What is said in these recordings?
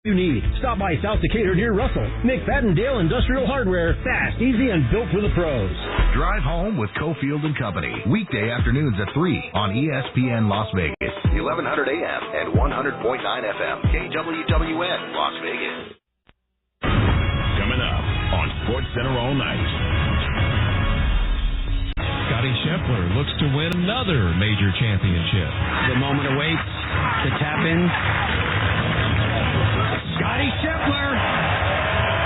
you need. Stop by South Decatur near Russell. McFadden-Dale Industrial Hardware. Fast, easy, and built for the pros. Drive home with Cofield and Company. Weekday afternoons at 3 on ESPN Las Vegas. 1100 AM and 100.9 FM. KWWN Las Vegas. Coming up on SportsCenter all night. Scotty Scheffler looks to win another major championship. The moment awaits to tap in. Scotty Scheffler.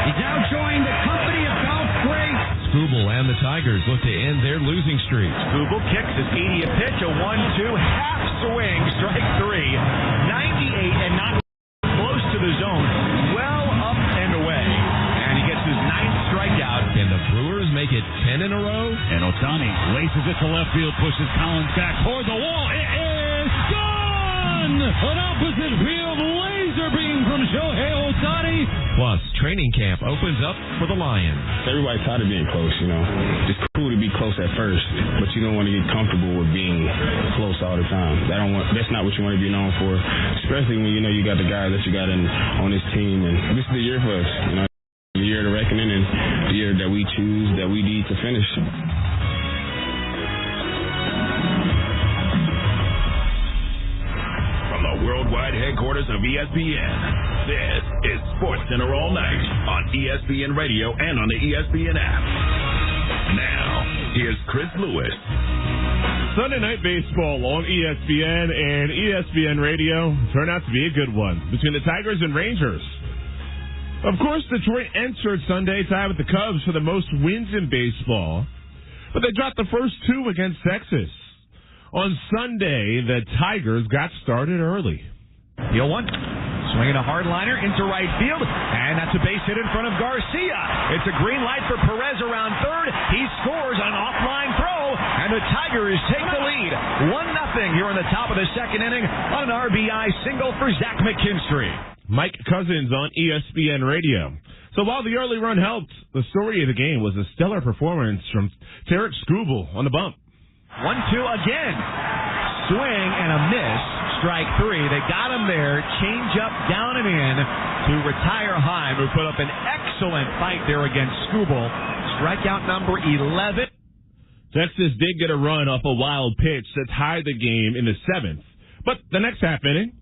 He's now joined the company of golf greats. Skubal and the Tigers look to end their losing streak. Skubal kicks his 80th pitch, a 1-2, half swing, strike 3, 98 and not close to the zone, well up and away. And he gets his 9th strikeout. Can the Brewers make it 10 in a row? And Ohtani laces it to left field, pushes Collins back toward the wall. It is gone! An opposite field laser beam from Shohei Ohtani. Plus, training camp opens up for the Lions. Everybody's tired of being close, you know. It's cool to be close at first, but you don't want to get comfortable with being close all the time. That's not what you want to be known for, especially when you know you got the guys that you got on this team. And this is the year for us, you know, the year of the reckoning and the year that we choose, that we need to finish. From the worldwide headquarters of ESPN, this is SportsCenter all night on ESPN Radio and on the ESPN app. Now, here's Chris Lewis. Sunday Night Baseball on ESPN and ESPN Radio turned out to be a good one between the Tigers and Rangers. Of course, Detroit entered Sunday tied with the Cubs for the most wins in baseball, but they dropped the first 2 against Texas. On Sunday, the Tigers got started early. The 0-1. Swinging a hard liner into right field, and that's a base hit in front of Garcia. It's a green light for Perez around third. He scores on an offline throw, and the Tigers take the lead. 1-0 here in the top of the second inning on an RBI single for Zach McKinstry. Mike Cousins on ESPN Radio. So while the early run helped, the story of the game was a stellar performance from Tarik Skubal on the bump. 1-2 again. Swing and a miss. Strike 3. They got him there. Change up, down and in to retire Heim, who put up an excellent fight there against Skubal. Strikeout number 11. Texas did get a run off a wild pitch that tied the game in the 7th. But the next half inning,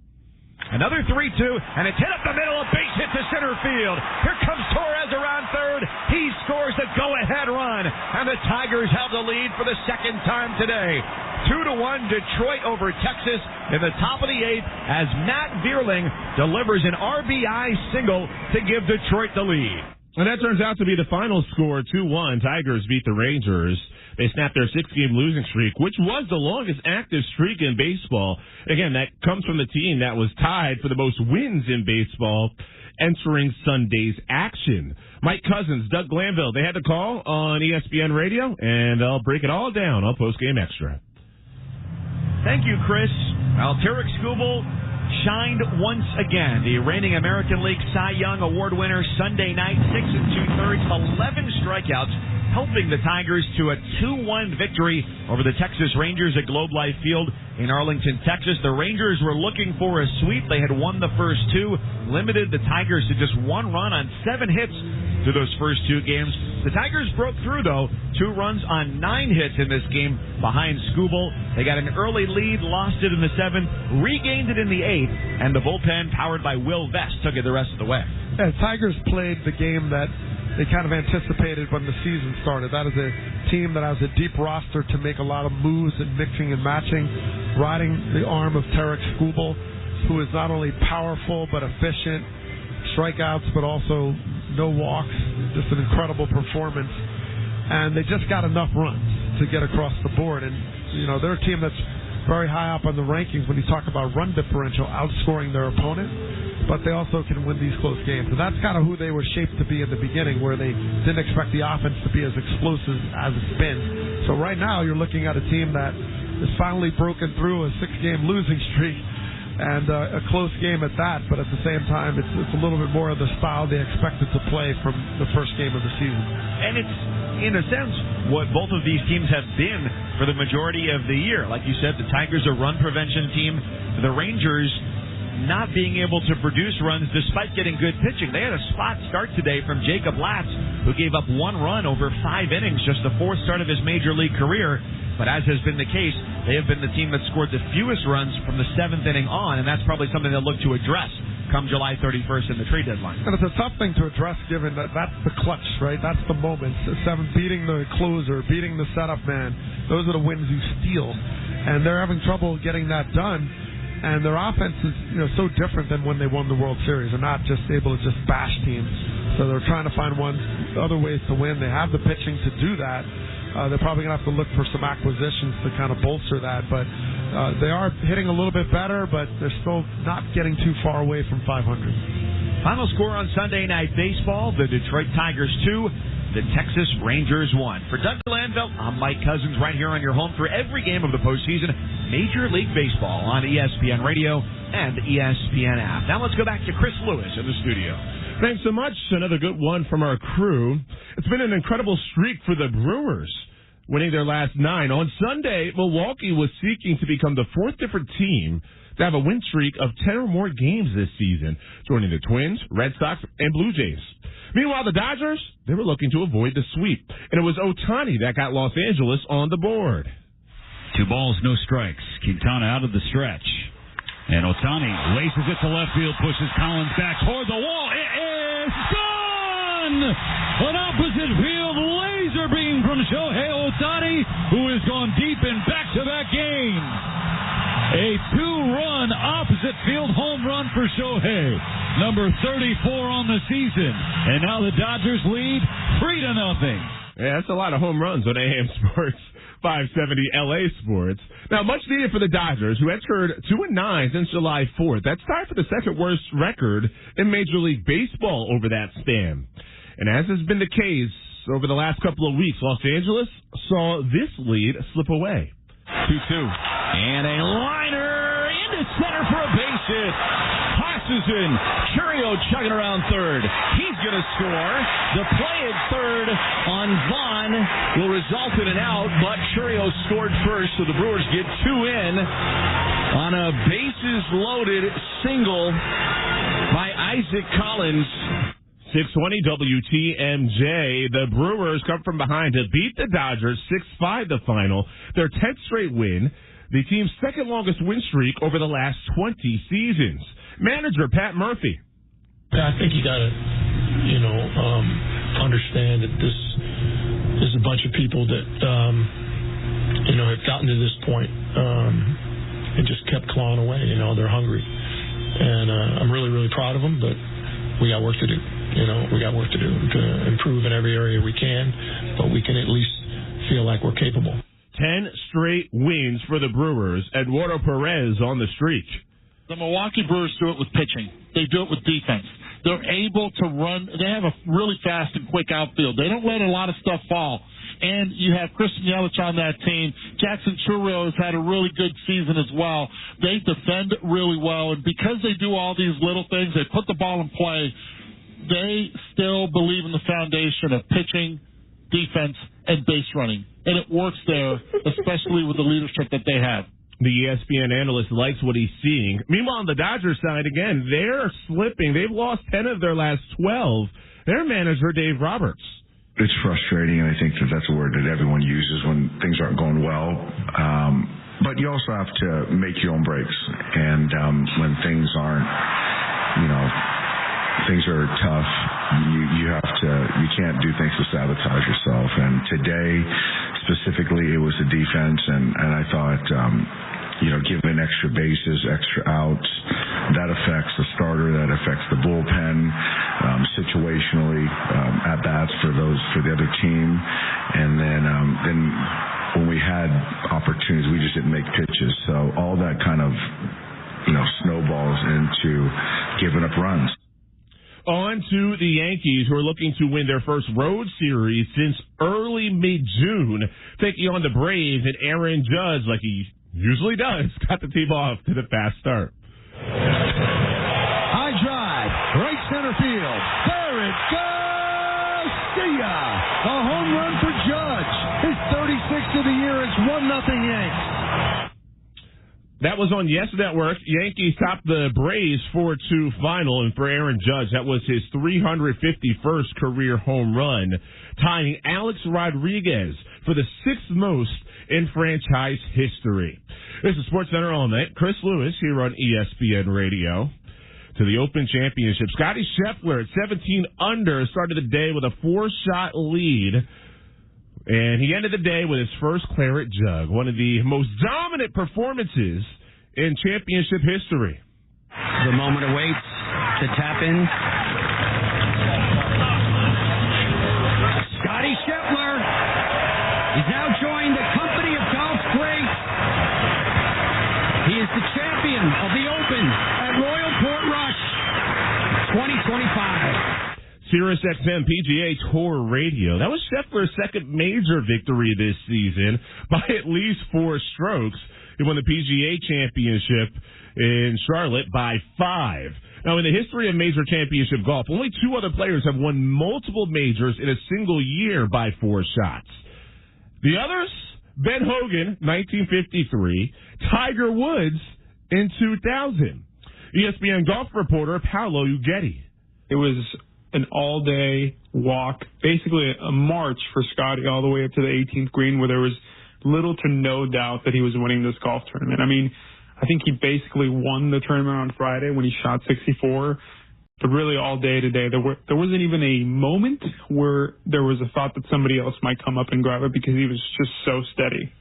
another 3-2, and it's hit up the middle, a base hit to center field. Here comes Torres around third. He scores the go-ahead run, and the Tigers have the lead for the second time today. 2-1 Detroit over Texas in the top of the 8th as Matt Vierling delivers an RBI single to give Detroit the lead. And that turns out to be the final score, 2-1. Tigers beat the Rangers. They snapped their 6-game losing streak, which was the longest active streak in baseball. Again, that comes from the team that was tied for the most wins in baseball entering Sunday's action. Mike Cousins, Doug Glanville, they had the call on ESPN Radio, and I'll break it all down on Postgame Extra. Thank you, Chris. Well, Tarik Skubal shined once again. The reigning American League Cy Young Award winner Sunday night, 6 2/3, 11 strikeouts, helping the Tigers to a 2-1 victory over the Texas Rangers at Globe Life Field in Arlington, Texas. The Rangers were looking for a sweep. They had won the first 2, limited the Tigers to just 1 run on 7 hits through those first 2 games. The Tigers broke through, though, 2 runs on 9 hits in this game behind Skubal. They got an early lead, lost it in the 7th, regained it in the 8th, and the bullpen, powered by Will Vest, took it the rest of the way. Yeah, Tigers played the game that they kind of anticipated when the season started. That is a team that has a deep roster to make a lot of moves and mixing and matching, riding the arm of Tarik Skubal, who is not only powerful but efficient, strikeouts but also no walks, just an incredible performance. And they just got enough runs to get across the board. And, you know, they're a team that's very high up on the rankings when you talk about run differential, outscoring their opponent. But they also can win these close games. And that's kind of who they were shaped to be in the beginning, where they didn't expect the offense to be as explosive as it's been. So right now you're looking at a team that has finally broken through a 6-game losing streak, and a close game at that. But at the same time, it's a little bit more of the style they expected to play from the first game of the season. And it's, in a sense, what both of these teams have been for the majority of the year. Like you said, the Tigers are a run prevention team. The Rangers not being able to produce runs despite getting good pitching. They had a spot start today from Jacob Latz, who gave up 1 run over 5 innings, just the 4th start of his major league career. But as has been the case, they have been the team that scored the fewest runs from the 7th inning on, and that's probably something they'll look to address come July 31st in the trade deadline. And it's a tough thing to address given that that's the clutch, right? That's the moment. 7 beating the closer, beating the setup man. Those are the wins you steal. And they're having trouble getting that done. And their offense is, so different than when they won the World Series. They're not just able to just bash teams. So they're trying to find other ways to win. They have the pitching to do that. They're probably going to have to look for some acquisitions to kind of bolster that. But they are hitting a little bit better, but they're still not getting too far away from 500. Final score on Sunday Night Baseball, the Detroit Tigers 2, the Texas Rangers 1. For Doug Landvelt, I'm Mike Cousins right here on your home for every game of the postseason, Major League Baseball on ESPN Radio and the ESPN app. Now let's go back to Chris Lewis in the studio. Thanks so much. Another good one from our crew. It's been an incredible streak for the Brewers, winning their last 9. On Sunday, Milwaukee was seeking to become the 4th different team to have a win streak of 10 or more games this season, joining the Twins, Red Sox, and Blue Jays. Meanwhile, the Dodgers, they were looking to avoid the sweep, and it was Ohtani that got Los Angeles on the board. 2 balls, no strikes. Quintana out of the stretch. And Ohtani laces it to left field, pushes Collins back toward the wall. It is gone! An opposite field laser beam from Shohei Ohtani, who has gone deep in back-to-back games. A 2-run opposite field home run for Shohei, number 34 on the season. And now the Dodgers lead 3-0. Yeah, that's a lot of home runs on AM Sports 570 LA Sports. Now, much needed for the Dodgers, who had scored 2-9 since July 4th. That's tied for the 2nd worst record in Major League Baseball over that span. And as has been the case over the last couple of weeks, Los Angeles saw this lead slip away. 2-2. And a liner into center for a base hit. Passes in. Churio chugging around third. He's going to score. The play at third on Vaughn will result in an out, but Churio scored first, so the Brewers get 2 in on a bases-loaded single by Isaac Collins. 620 WTMJ. The Brewers come from behind to beat the Dodgers 6-5 the final. Their 10th straight win. The team's 2nd longest win streak over the last 20 seasons. Manager Pat Murphy. I think you got to, understand that this is a bunch of people that, have gotten to this point and just kept clawing away. They're hungry. And I'm really, really proud of them, but we got work to do. We got work to do to improve in every area we can, but we can at least feel like we're capable. 10 straight wins for the Brewers. Eduardo Perez on the streak. The Milwaukee Brewers do it with pitching. They do it with defense. They're able to run. They have a really fast and quick outfield. They don't let a lot of stuff fall. And you have Christian Yelich on that team. Jackson Churio has had a really good season as well. They defend really well. And because they do all these little things, they put the ball in play, they still believe in the foundation of pitching, defense, and base running. And it works there, especially with the leadership that they have. The ESPN analyst likes what he's seeing. Meanwhile, on the Dodgers side, again, they're slipping. They've lost 10 of their last 12. Their manager, Dave Roberts. It's frustrating, and I think that's a word that everyone uses when things aren't going well. But you also have to make your own breaks. And when things aren't, things are tough, you can't do things to sabotage yourself. And today, specifically, it was the defense, and I thought, given extra bases, extra outs, that affects the starter, that affects the bullpen, situationally, at bats for the other team, and then when we had opportunities, we just didn't make pitches. So all that kind of snowballs into giving up runs. On to the Yankees, who are looking to win their first road series since early mid-June, taking on the Braves, and Aaron Judge, like he usually does, got the team off to the fast start. High drive, right center field. There it goes! See ya! A home run for Judge. His 36th of the year. It's 1-0 Yanks. That was on Yes Network. Yankees topped the Braves 4-2 final, and for Aaron Judge, that was his 351st career home run, tying Alex Rodriguez for the sixth most in franchise history. This is SportsCenter All Night. Chris Lewis here on ESPN Radio. To the Open Championship, Scotty Scheffler at 17 under started the day with a 4-shot lead. And he ended the day with his first claret jug, one of the most dominant performances in championship history. The moment awaits to tap in. Scotty Scheffler is now joined the company of golf greats. He is the champion of the Open at Royal Portrush 2025. Sirius XM PGA Tour Radio. That was Scheffler's second major victory this season by at least 4 strokes. He won the PGA Championship in Charlotte by 5. Now, in the history of major championship golf, only 2 other players have won multiple majors in a single year by 4 shots. The others, Ben Hogan, 1953, Tiger Woods in 2000. ESPN golf reporter Paolo Uggetti. It was an all-day walk, basically a march for Scotty all the way up to the 18th green, where there was little to no doubt that he was winning this golf tournament. I mean, I think he basically won the tournament on Friday when he shot 64, but really all day today, there wasn't even a moment where there was a thought that somebody else might come up and grab it because he was just so steady.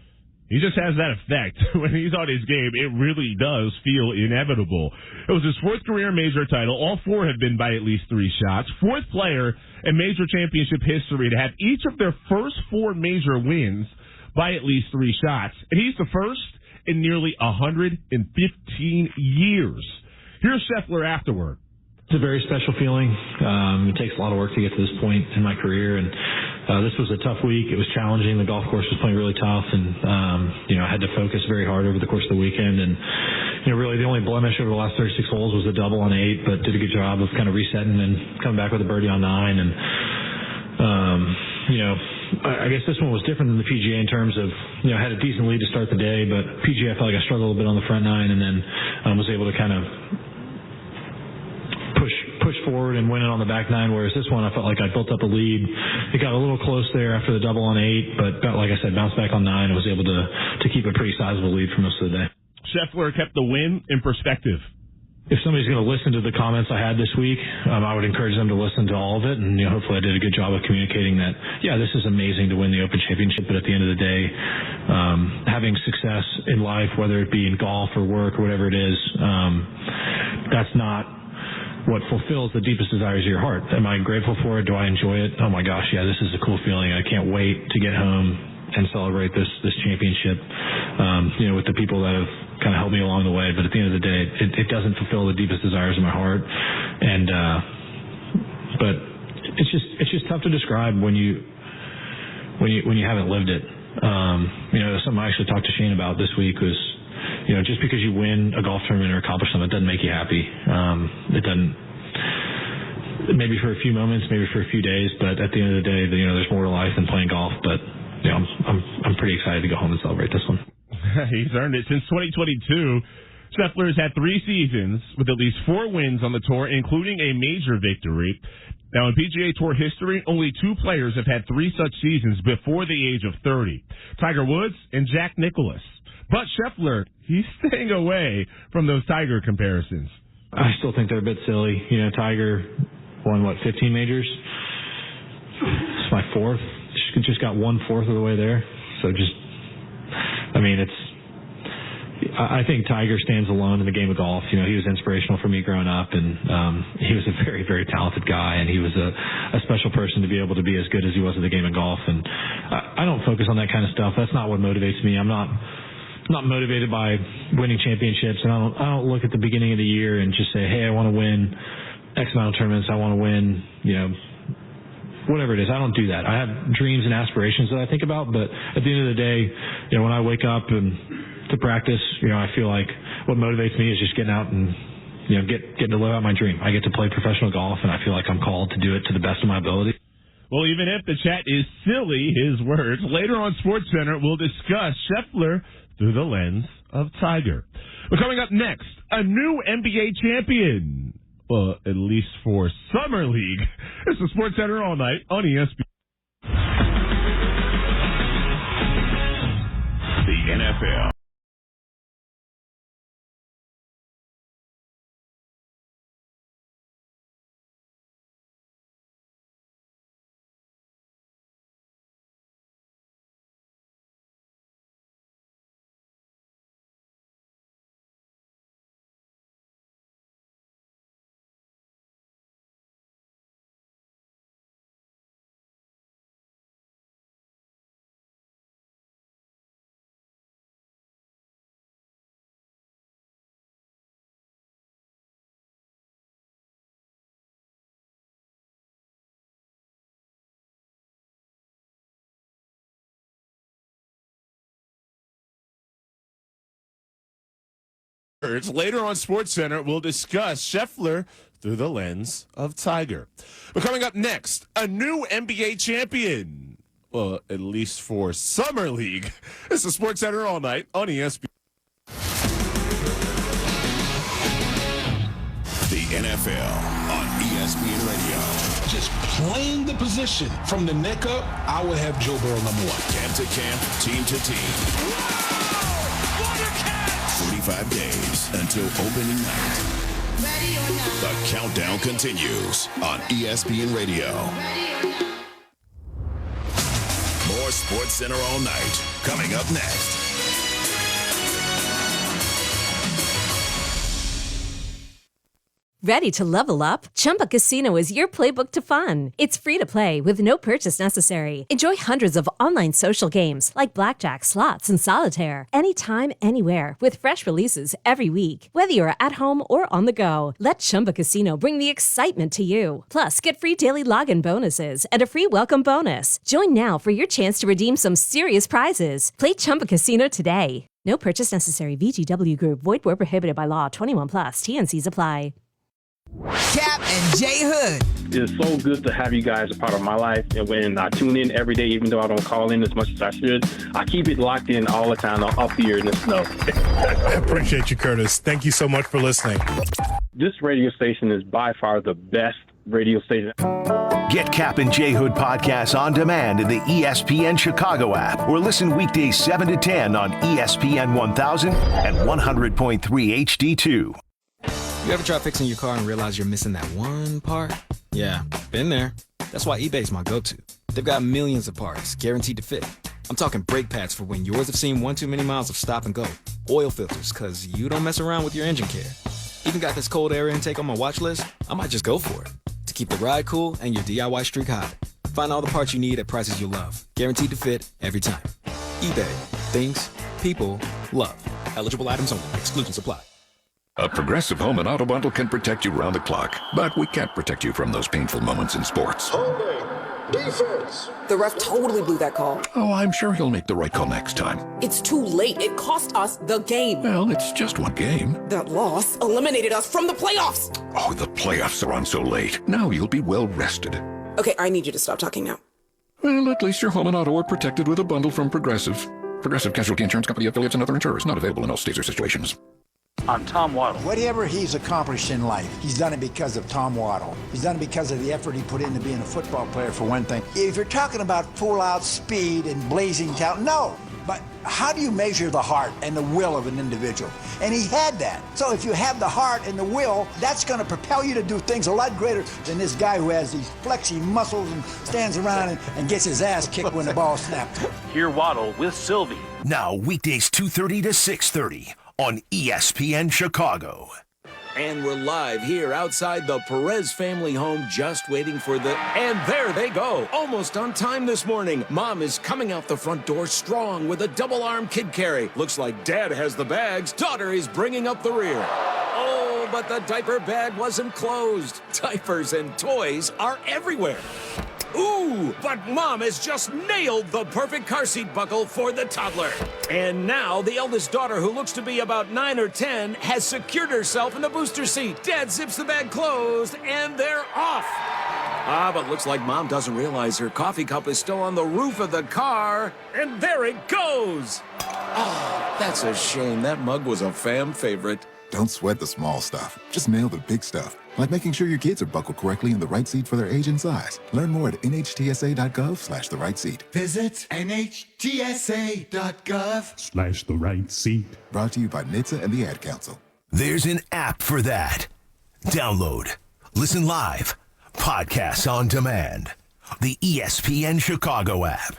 He just has that effect. When he's on his game, it really does feel inevitable. It was his 4th career major title. All 4 have been by at least 3 shots. 4th player in major championship history to have each of their first 4 major wins by at least 3 shots. And he's the first in nearly 115 years. Here's Scheffler afterward. It's a very special feeling. It takes a lot of work to get to this point in my career, and this was a tough week. It was challenging. The golf course was playing really tough, and I had to focus very hard over the course of the weekend. And really the only blemish over the last 36 holes was a double on 8, but did a good job of kind of resetting and coming back with a birdie on 9. And I guess this one was different than the PGA in terms of I had a decent lead to start the day, but PGA I felt like I struggled a little bit on the front 9, and then was able to kind of push forward and win it on the back 9, whereas this one I felt like I built up a lead. It got a little close there after the double on 8, but like I said, bounced back on 9 and was able to keep a pretty sizable lead for most of the day. Scheffler kept the win in perspective. If somebody's going to listen to the comments I had this week, I would encourage them to listen to all of it, and hopefully I did a good job of communicating that, this is amazing to win the Open Championship, but at the end of the day, having success in life, whether it be in golf or work or whatever it is, that's not what fulfills the deepest desires of your heart. Am I grateful for it? Do I enjoy it? Oh my gosh, yeah, this is a cool feeling. I can't wait to get home and celebrate this championship, with the people that have kind of helped me along the way. But at the end of the day, it doesn't fulfill the deepest desires of my heart. And, but it's just tough to describe when you haven't lived it. Something I actually talked to Shane about this week was, just because you win a golf tournament or accomplish something, it doesn't make you happy. It doesn't. Maybe for a few moments, maybe for a few days, but at the end of the day, there's more to life than playing golf. But I'm pretty excited to go home and celebrate this one. He's earned it since 2022. Scheffler has had 3 seasons with at least 4 wins on the tour, including a major victory. Now, in PGA Tour history, only 2 players have had 3 such seasons before the age of 30. Tiger Woods and Jack Nicklaus. But Scheffler, he's staying away from those Tiger comparisons. I still think they're a bit silly. Tiger won, 15 majors? It's my 4th. Just got 1/4 of the way there. So I think Tiger stands alone in the game of golf. He was inspirational for me growing up, and he was a very, very talented guy, and he was a special person to be able to be as good as he was at the game of golf. And I don't focus on that kind of stuff. That's not what motivates me. I'm not motivated by winning championships, and I don't look at the beginning of the year and just say, hey, I want to win X amount of tournaments. I want to win, whatever it is. I don't do that. I have dreams and aspirations that I think about, but at the end of the day, when I wake up and to practice, I feel like what motivates me is just getting out and getting to live out my dream. I get to play professional golf, and I feel like I'm called to do it to the best of my ability. Well, even if the chat is silly, his words, later on SportsCenter, we'll discuss Scheffler through the lens of Tiger. But coming up next, a new NBA champion. Well, at least for Summer League. It's the Sports Center all night on ESPN. The NFL. Later on SportsCenter, we'll discuss Scheffler through the lens of Tiger. But coming up next, a new NBA champion. Well, at least for Summer League. It's the SportsCenter all night on ESPN. The NFL on ESPN Radio. Just playing the position from the neck up, I would have Joe Burrow number one. Camp to camp, team to team. Whoa! What a catch! 45 days until opening night. Ready or not. The countdown continues on ESPN Radio. More SportsCenter all night. Coming up next. Ready to level up? Chumba Casino is your playbook to fun. It's free to play with no purchase necessary. Enjoy hundreds of online social games like blackjack, slots, and solitaire anytime, anywhere with fresh releases every week. Whether you're at home or on the go, let Chumba Casino bring the excitement to you. Plus, get free daily login bonuses and a free welcome bonus. Join now for your chance to redeem some serious prizes. Play Chumba Casino today. No purchase necessary. VGW Group. Void where prohibited by law. 21+. TNCs apply. Cap and J Hood. It's so good to have you guys a part of my life. And when I tune in every day, even though I don't call in as much as I should, I keep it locked in all the time up here in the snow. I appreciate you, Curtis. Thank you so much for listening. This radio station is by far the best radio station. Get Cap and J Hood podcasts on demand in the ESPN Chicago app or listen weekdays 7 to 10 on ESPN 1000 and 100.3 HD2. You ever try fixing your car and realize you're missing that one part? Yeah, been there. That's why eBay's my go-to. They've got millions of parts, guaranteed to fit. I'm talking brake pads for when yours have seen one too many miles of stop and go. Oil filters, because you don't mess around with your engine care. Even got this cold air intake on my watch list. I might just go for it. To keep the ride cool and your DIY streak hot. Find all the parts you need at prices you'll love. Guaranteed to fit every time. eBay. Things. People. Love. Eligible items only. Exclusions apply. A Progressive Home and Auto Bundle can protect you round the clock, but we can't protect you from those painful moments in sports. Holding. Defense. The ref totally blew that call. Oh, I'm sure he'll make the right call next time. It's too late. It cost us the game. Well, it's just one game. That loss eliminated us from the playoffs. Oh, the playoffs are on so late. Now you'll be well rested. Okay, I need you to stop talking now. Well, at least your home and auto are protected with a bundle from Progressive. Progressive Casualty Insurance Company affiliates and other insurers. Not available in all states or situations. I'm Tom Waddle. Whatever he's accomplished in life, he's done it because of Tom Waddle. He's done it because of the effort he put into being a football player, for one thing. If you're talking about full-out speed and blazing talent, no. But how do you measure the heart and the will of an individual? And he had that. So if you have the heart and the will, that's going to propel you to do things a lot greater than this guy who has these flexy muscles and stands around and gets his ass kicked when the ball snapped. Hear Waddle with Sylvie. Now, weekdays 2:30 to 6:30 on ESPN Chicago. And we're live here outside the Perez family home, just waiting for the... And there they go, almost on time this morning. Mom is coming out the front door strong with a double-arm kid carry. Looks like Dad has the bags. Daughter is bringing up the rear. Oh, but the diaper bag wasn't closed. Diapers and toys are everywhere. Ooh, but Mom has just nailed the perfect car seat buckle for the toddler. And now the eldest daughter, who looks to be about 9 or 10, has secured herself in the booster seat. Dad zips the bag closed, and they're off. But looks like Mom doesn't realize her coffee cup is still on the roof of the car. And there it goes. Oh, that's a shame. That mug was a fan favorite. Don't sweat the small stuff. Just nail the big stuff. Like making sure your kids are buckled correctly in the right seat for their age and size. Learn more at nhtsa.gov/the right seat. Visit nhtsa.gov/the right seat. Brought to you by NHTSA and the Ad Council. There's an app for that. Download, listen live, podcasts on demand. The ESPN Chicago app.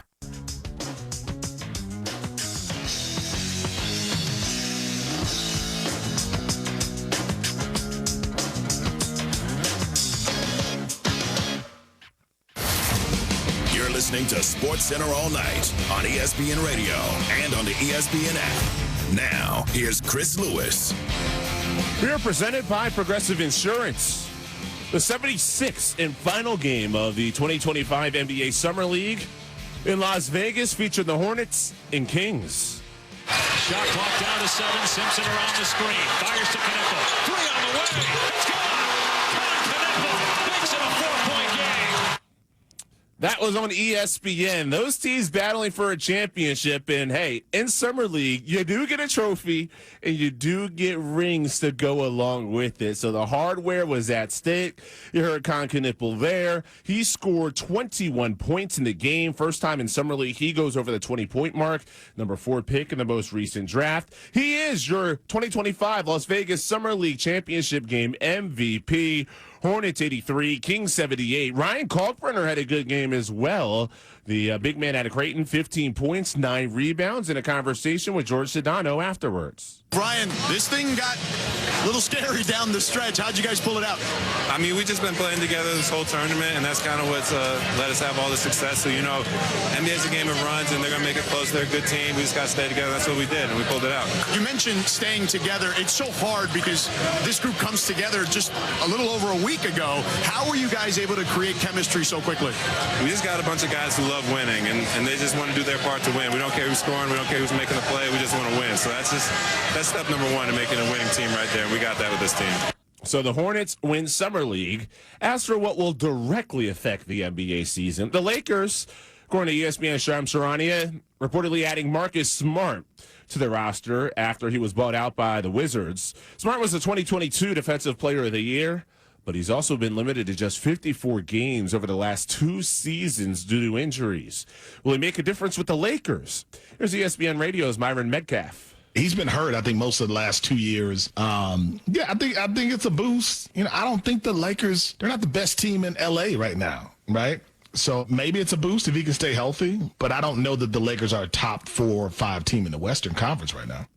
You're listening to Sports Center all night on ESPN Radio and on the ESPN app. Now, here's Chris Lewis. We are presented by Progressive Insurance. The 76th and final game of the 2025 NBA Summer League in Las Vegas featured the Hornets and Kings. Shot clock down to 7. Simpson around the screen. Fires to Knueppel. 3 on the way. It's gone. Knueppel makes it a 4-point game. That was on ESPN. Those teams battling for a championship. And, hey, in Summer League, you do get a trophy and you do get rings to go along with it. So the hardware was at stake. You heard Con Knueppel there. He scored 21 points in the game. First time in Summer League, he goes over the 20-point mark. Number 4 pick in the most recent draft. He is your 2025 Las Vegas Summer League Championship game MVP. Hornets 83, Kings 78. Ryan Kalkbrenner had a good game as well. The big man out of Creighton, 15 points, 9 rebounds, in a conversation with George Sedano afterwards. Brian, this thing got a little scary down the stretch. How'd you guys pull it out? I mean, we've just been playing together this whole tournament, and that's kind of what's let us have all the success. So, NBA's a game of runs, and they're going to make it close. They're a good team. We just got to stay together. That's what we did, and we pulled it out. You mentioned staying together. It's so hard because this group comes together just a little over a week ago. How were you guys able to create chemistry so quickly? We just got a bunch of guys who love winning, and they just want to do their part to win. We don't care who's scoring. We don't care who's making the play. We just want to win. So that's step number 1 to making a winning team right there. And we got that with this team. So the Hornets win Summer League. As for what will directly affect the NBA season, the Lakers, according to ESPN's Shams Charania, reportedly adding Marcus Smart to the roster after he was bought out by the Wizards. Smart was the 2022 Defensive Player of the Year, but he's also been limited to just 54 games over the last 2 seasons due to injuries. Will he make a difference with the Lakers? Here's ESPN Radio's Myron Metcalf. He's been hurt, I think, most of the last 2 years. I think it's a boost. I don't think the Lakers, they're not the best team in L.A. right now, right? So maybe it's a boost if he can stay healthy, but I don't know that the Lakers are a top 4 or 5 team in the Western Conference right now.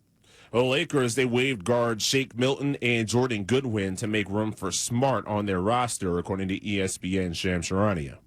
Well, Lakers, they waived guards Shake Milton and Jordan Goodwin to make room for Smart on their roster, according to ESPN Shams Charania.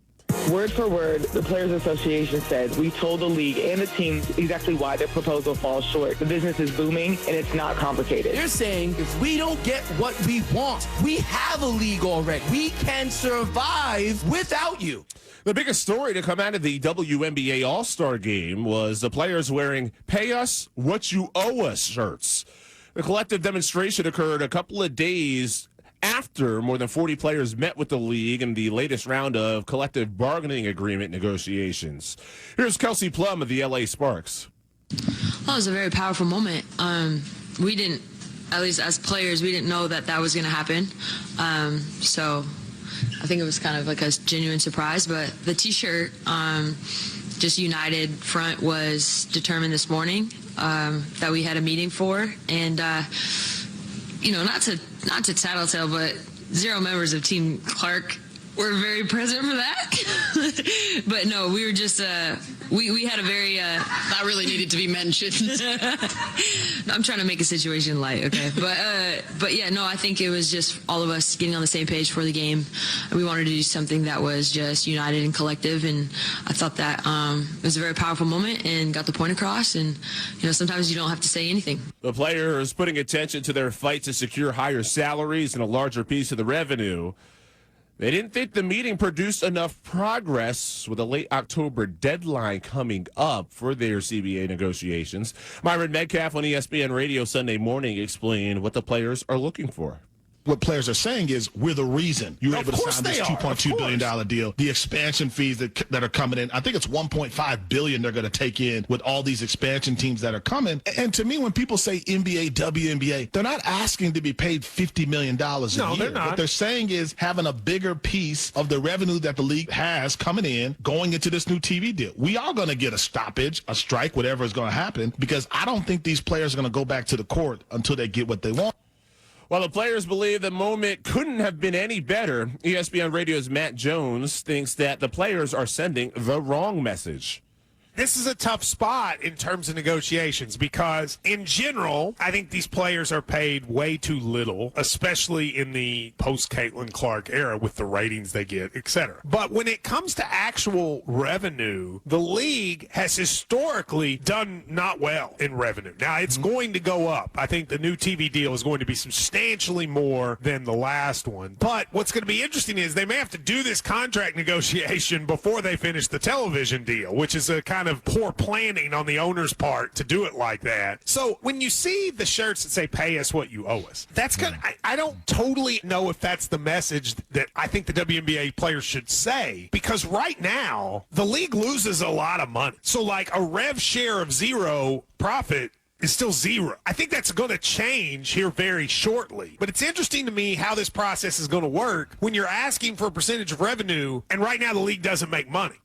Word for word, the Players Association said, we told the league and the team exactly why their proposal falls short. The business is booming, and it's not complicated. They're saying if we don't get what we want, we have a league already. We can survive without you. The biggest story to come out of the WNBA All-Star Game was the players wearing Pay Us What You Owe Us shirts. The collective demonstration occurred a couple of days after more than 40 players met with the league in the latest round of collective bargaining agreement negotiations. Here's Kelsey Plum of the LA Sparks. Well, it was a very powerful moment. We didn't, at least as players, we didn't know that was going to happen. So I think it was kind of like a genuine surprise. But the T-shirt, just United Front, was determined this morning that we had a meeting for. And, not to tattletale, but 0 members of Team Clark were very present for that. But no, we were just, we had a very... that really needed to be mentioned. I'm trying to make a situation light, okay? But yeah, no, I think it was just all of us getting on the same page for the game. We wanted to do something that was just united and collective, and I thought that it was a very powerful moment and got the point across, and sometimes you don't have to say anything. The players putting attention to their fight to secure higher salaries and a larger piece of the revenue. They didn't think the meeting produced enough progress with a late October deadline coming up for their CBA negotiations. Myron Metcalf on ESPN Radio Sunday Morning explained what the players are looking for. What players are saying is we're the reason you're able to sign this $2.2 billion deal. The expansion fees that are coming in, I think it's $1.5 billion they're going to take in with all these expansion teams that are coming. And to me, when people say NBA, WNBA, they're not asking to be paid $50 million a year. No, they're not. What they're saying is having a bigger piece of the revenue that the league has coming in, going into this new TV deal. We are going to get a stoppage, a strike, whatever is going to happen, because I don't think these players are going to go back to the court until they get what they want. While the players believe the moment couldn't have been any better, ESPN Radio's Matt Jones thinks that the players are sending the wrong message. This is a tough spot in terms of negotiations because, in general, I think these players are paid way too little, especially in the post-Caitlin Clark era with the ratings they get, etc. But when it comes to actual revenue, the league has historically done not well in revenue. Now, it's going to go up. I think the new TV deal is going to be substantially more than the last one. But what's going to be interesting is they may have to do this contract negotiation before they finish the television deal, which is a kind of poor planning on the owner's part to do it like that. So when you see the shirts that say pay us what you owe us, that's good. I don't totally know if that's the message that I think the WNBA players should say, because right now the league loses a lot of money. So like a rev share of zero profit is still zero. I think that's going to change here very shortly. But it's interesting to me how this process is going to work when you're asking for a percentage of revenue and right now the league doesn't make money.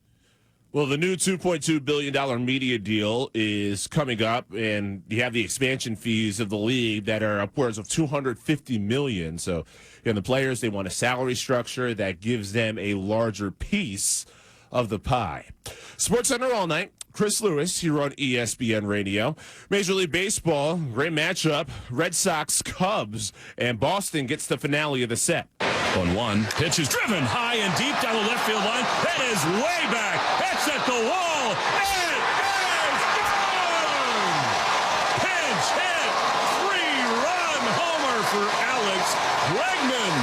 Well, the new $2.2 billion media deal is coming up, and you have the expansion fees of the league that are upwards of $250 million. So, the players, they want a salary structure that gives them a larger piece of the pie. SportsCenter all night. Chris Lewis here on ESPN Radio. Major League Baseball, great matchup. Red Sox, Cubs, and Boston gets the finale of the set. 1-1. Pitch is driven high and deep down the left field line. That is way back. It's at the wall. It is gone! Pinch hit. 3-run homer for Alex Bregman.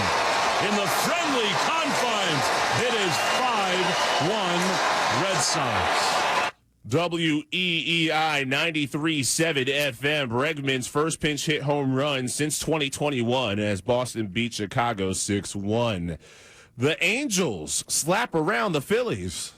In the friendly confines, it is 5-1 Red Sox. WEEI 93.7 FM, Bregman's first pinch hit home run since 2021 as Boston beat Chicago 6-1. The Angels slap around the Phillies.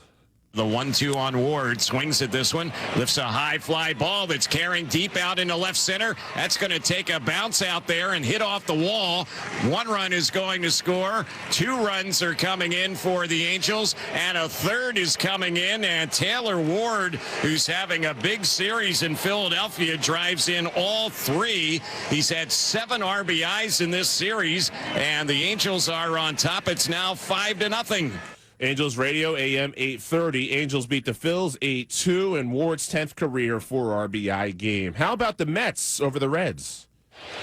The 1-2 on Ward, swings at this one, lifts a high fly ball that's carrying deep out into left center. That's going to take a bounce out there and hit off the wall. 1 run is going to score. 2 runs are coming in for the Angels, and a 3rd is coming in. And Taylor Ward, who's having a big series in Philadelphia, drives in all 3. He's had 7 RBIs in this series, and the Angels are on top. It's now 5-0. Angels Radio, AM 830. Angels beat the Phils 8-2 in Ward's 10th career 4 RBI game. How about the Mets over the Reds?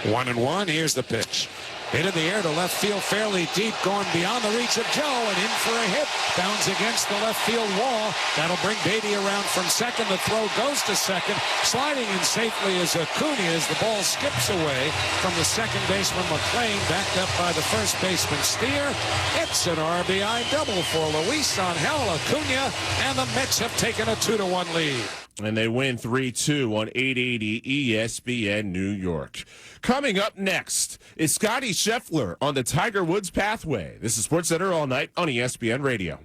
1-1. Here's the pitch. Hit in the air to left field fairly deep, going beyond the reach of Joe and in for a hit. Bounds against the left field wall. That'll bring Beatty around from second. The throw goes to second. Sliding in safely is Acuna as the ball skips away from the second baseman McClain, backed up by the first baseman Steer. It's an RBI double for Luis Angel Acuna, and the Mets have taken a 2-1 lead. And they win 3-2 on 880 ESPN New York. Coming up next is Scotty Scheffler on the Tiger Woods pathway. This is SportsCenter all night on ESPN Radio.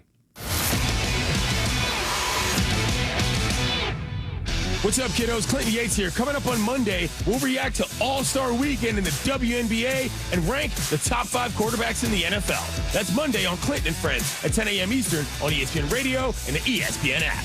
What's up, kiddos? Clinton Yates here. Coming up on Monday, we'll react to All-Star Weekend in the WNBA and rank the top 5 quarterbacks in the NFL. That's Monday on Clinton and Friends at 10 a.m. Eastern on ESPN Radio and the ESPN app.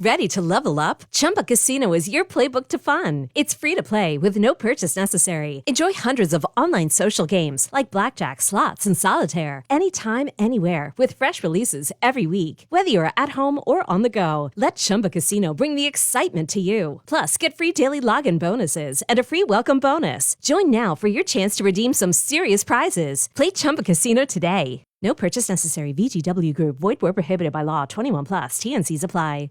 Ready to level up? Chumba Casino is your playbook to fun. It's free to play with no purchase necessary. Enjoy hundreds of online social games like blackjack, slots, and solitaire anytime, anywhere with fresh releases every week. Whether you're at home or on the go, let Chumba Casino bring the excitement to you. Plus, get free daily login bonuses and a free welcome bonus. Join now for your chance to redeem some serious prizes. Play Chumba Casino today. No purchase necessary. VGW Group. Void where prohibited by law. 21+. TNCs apply.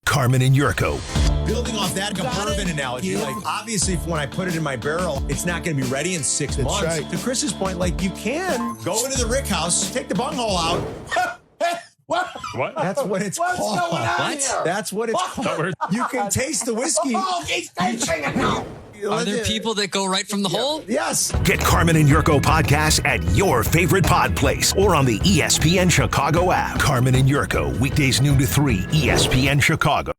Carmen and Yurko. Building off that bourbon analogy, like obviously when I put it in my barrel, it's not going to be ready in 6 months. Right. To Chris's point, like you can go into the rick house, take the bunghole out. What? That's what it's called. Going on What? here? That's what it's called. You can taste the whiskey. Oh, he's tasting it now. Are there people that go right from the hole? Yes. Get Carmen and Yurko podcasts at your favorite pod place or on the ESPN Chicago app. Carmen and Yurko, weekdays noon to 3, ESPN Chicago.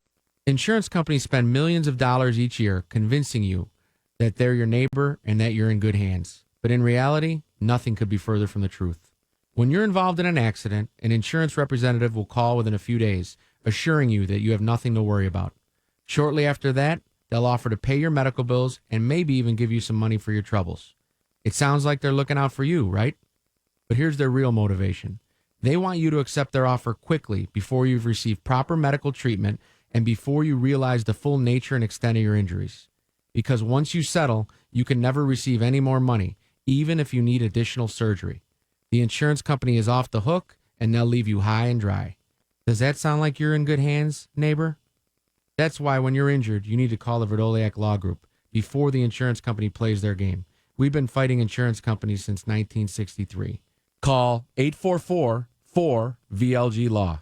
Insurance companies spend millions of dollars each year convincing you that they're your neighbor and that you're in good hands. But in reality, nothing could be further from the truth. When you're involved in an accident, an insurance representative will call within a few days, assuring you that you have nothing to worry about. Shortly after that, they'll offer to pay your medical bills and maybe even give you some money for your troubles. It sounds like they're looking out for you, right? But here's their real motivation. They want you to accept their offer quickly before you've received proper medical treatment and before you realize the full nature and extent of your injuries. Because once you settle, you can never receive any more money, even if you need additional surgery. The insurance company is off the hook, and they'll leave you high and dry. Does that sound like you're in good hands, neighbor? That's why when you're injured, you need to call the Verdoliak Law Group before the insurance company plays their game. We've been fighting insurance companies since 1963. Call 844-4VLG-LAW.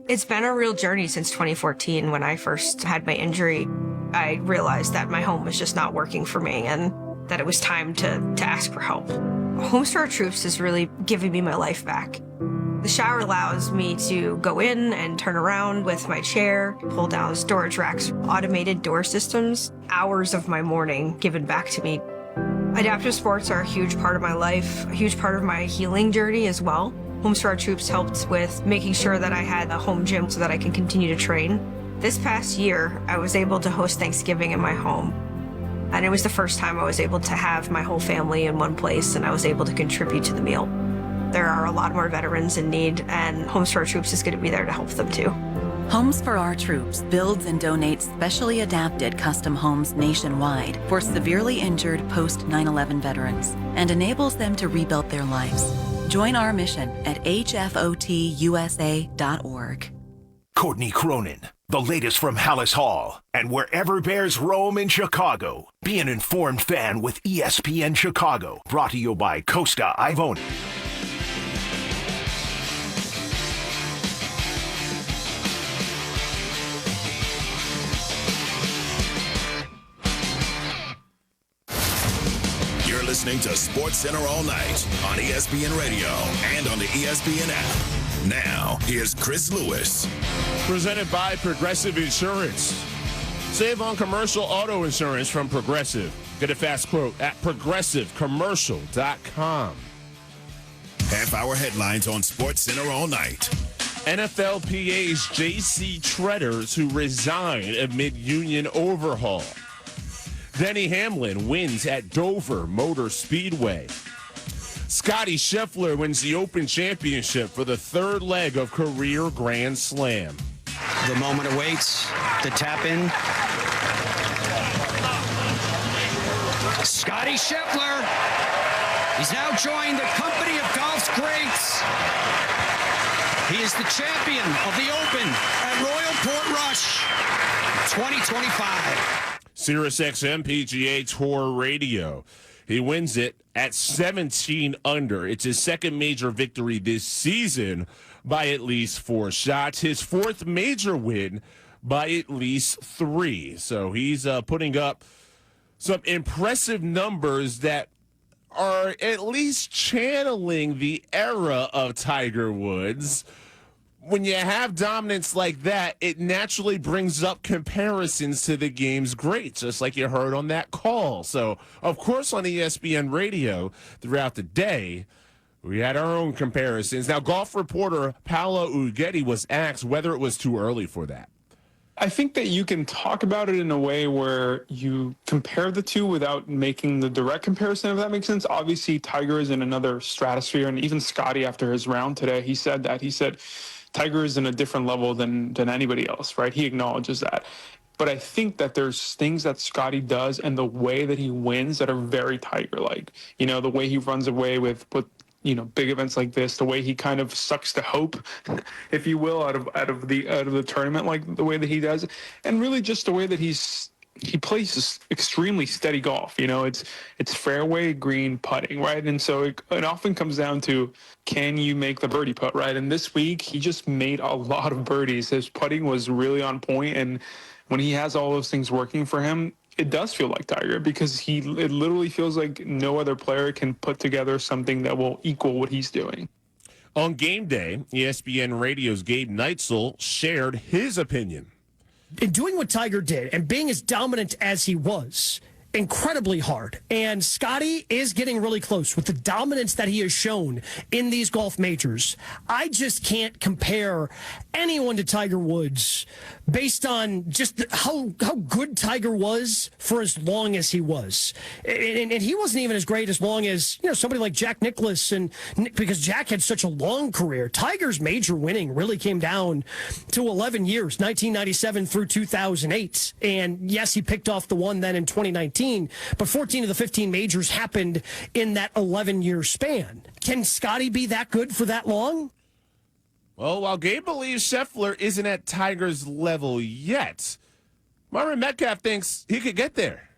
It's been a real journey since 2014 when I first had my injury. I realized that my home was just not working for me and that it was time to ask for help. Homes for Our Troops is really giving me my life back. The shower allows me to go in and turn around with my chair, pull down storage racks, automated door systems, hours of my morning given back to me. Adaptive sports are a huge part of my life, a huge part of my healing journey as well. Homes for Our Troops helped with making sure that I had a home gym so that I can continue to train. This past year, I was able to host Thanksgiving in my home. And it was the first time I was able to have my whole family in one place and I was able to contribute to the meal. There are a lot more veterans in need and Homes for Our Troops is going to be there to help them too. Homes for Our Troops builds and donates specially adapted custom homes nationwide for severely injured post 9/11 veterans and enables them to rebuild their lives. Join our mission at hfotusa.org. Courtney Cronin, the latest from Hallis Hall, and wherever Bears roam in Chicago. Be an informed fan with ESPN Chicago, brought to you by Costa Ivoni. You're listening to Sports Center all night on ESPN Radio and on the ESPN app. Now, here's Chris Lewis. Presented by Progressive Insurance. Save on commercial auto insurance from Progressive. Get a fast quote at progressivecommercial.com. Half-hour headlines on Sports Center all night. NFLPA's J.C. Treaders, who resigned amid union overhaul. Denny Hamlin wins at Dover Motor Speedway. Scotty Scheffler wins the Open Championship for the third leg of career Grand Slam. The moment awaits. The tap in. Scotty Scheffler. He's now joined the company of golf's greats. He is the champion of the Open at Royal Portrush 2025. SiriusXM PGA Tour Radio. He wins it at 17 under. It's his second major victory this season by at least 4 shots. His fourth major win by at least 3. So he's putting up some impressive numbers that are at least channeling the era of Tiger Woods. When you have dominance like that, it naturally brings up comparisons to the game's greats, just like you heard on that call. So, of course, on ESPN Radio throughout the day, we had our own comparisons. Now, golf reporter Paolo Uggetti was asked whether it was too early for that. I think that you can talk about it in a way where you compare the two without making the direct comparison, if that makes sense. Obviously, Tiger is in another stratosphere, and even Scotty, after his round today, he said that. He said Tiger is in a different level than anybody else, right? He acknowledges that. But I think that there's things that Scotty does and the way that he wins that are very Tiger-like. You know, the way he runs away with big events like this, the way he kind of sucks the hope, if you will, out of the tournament, like the way that he does, and really just the way that he plays extremely steady golf. You know, it's fairway green putting, right? And so it often comes down to, can you make the birdie putt, right? And this week he just made a lot of birdies. His putting was really on point, and when he has all those things working for him, It does feel like Tiger because it literally feels like no other player can put together something that will equal what he's doing. On game day, ESPN Radio's Gabe Neitzel shared his opinion. In doing what Tiger did and being as dominant as he was, incredibly hard. And Scotty is getting really close with the dominance that he has shown in these golf majors. I just can't compare anyone to Tiger Woods based on just how good Tiger was for as long as he was. And he wasn't even as great as long as, somebody like Jack Nicklaus, and because Jack had such a long career. Tiger's major winning really came down to 11 years, 1997 through 2008. And yes, he picked off the one then in 2019. But 14 of the 15 majors happened in that 11-year span. Can Scotty be that good for that long? Well, while Gabe believes Scheffler isn't at Tiger's level yet, Marvin Metcalf thinks he could get there.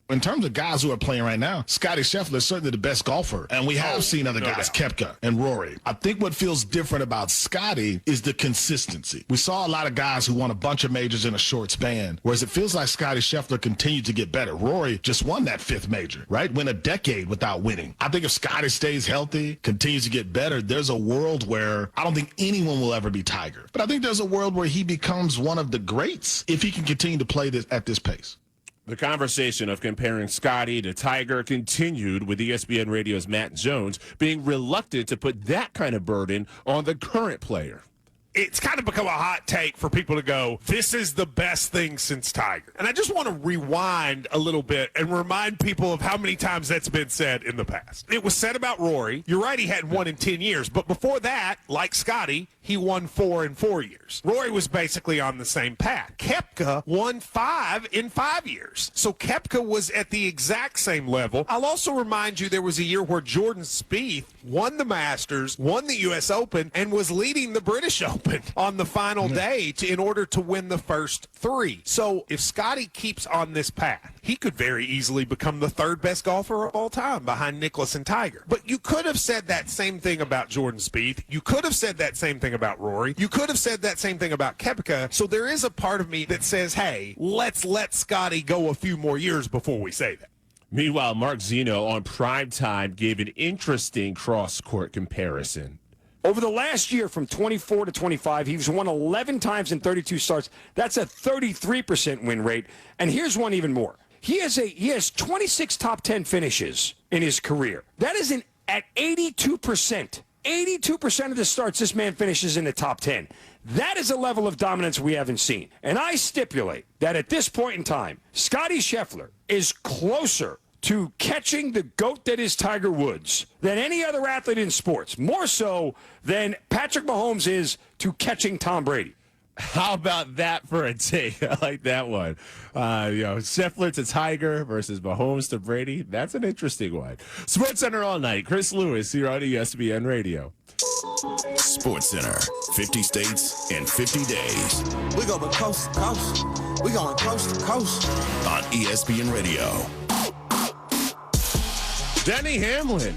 In terms of guys who are playing right now, Scotty Scheffler is certainly the best golfer. And we have seen other guys, Koepka and Rory. I think what feels different about Scotty is the consistency. We saw a lot of guys who won a bunch of majors in a short span, whereas it feels like Scotty Scheffler continued to get better. Rory just won that 5th major, right? Went a decade without winning. I think if Scotty stays healthy, continues to get better, there's a world where I don't think anyone will ever be Tiger. But I think there's a world where he becomes one of the greats if he can continue to play this at this pace. The conversation of comparing Scotty to Tiger continued, with ESPN Radio's Matt Jones being reluctant to put that kind of burden on the current player. It's kind of become a hot take for people to go, this is the best thing since Tiger. And I just want to rewind a little bit and remind people of how many times that's been said in the past. It was said about Rory. You're right, he hadn't won in 10 years. But before that, like Scotty, he won 4 in 4 years. Rory was basically on the same path. Koepka won 5 in 5 years. So Koepka was at the exact same level. I'll also remind you there was a year where Jordan Spieth won the Masters, won the U.S. Open, and was leading the British Open on the final day in order to win the first 3. So if Scotty keeps on this path, he could very easily become the 3rd best golfer of all time behind Nicklaus and Tiger. But you could have said that same thing about Jordan Spieth. You could have said that same thing about Rory. You could have said that same thing about Koepka. So there is a part of me that says, hey, let's let Scotty go a few more years before we say that. Meanwhile, Mark Zeno on Primetime gave an interesting cross-court comparison. Over the last year, from 24 to 25, he's won 11 times in 32 starts. That's a 33% win rate. And here's one even more. He has 26 top 10 finishes in his career. That is at 82%. 82% of the starts this man finishes in the top 10. That is a level of dominance we haven't seen. And I stipulate that at this point in time, Scotty Scheffler is closer to catching the GOAT that is Tiger Woods than any other athlete in sports, more so than Patrick Mahomes is to catching Tom Brady. How about that for a take? I like that one. Scheffler to Tiger versus Mahomes to Brady. That's an interesting one. Sports Center all night. Chris Lewis here on ESPN Radio. Sports Center, 50 states and 50 days. We go coast to coast. We going coast to coast. On ESPN Radio. Denny Hamlin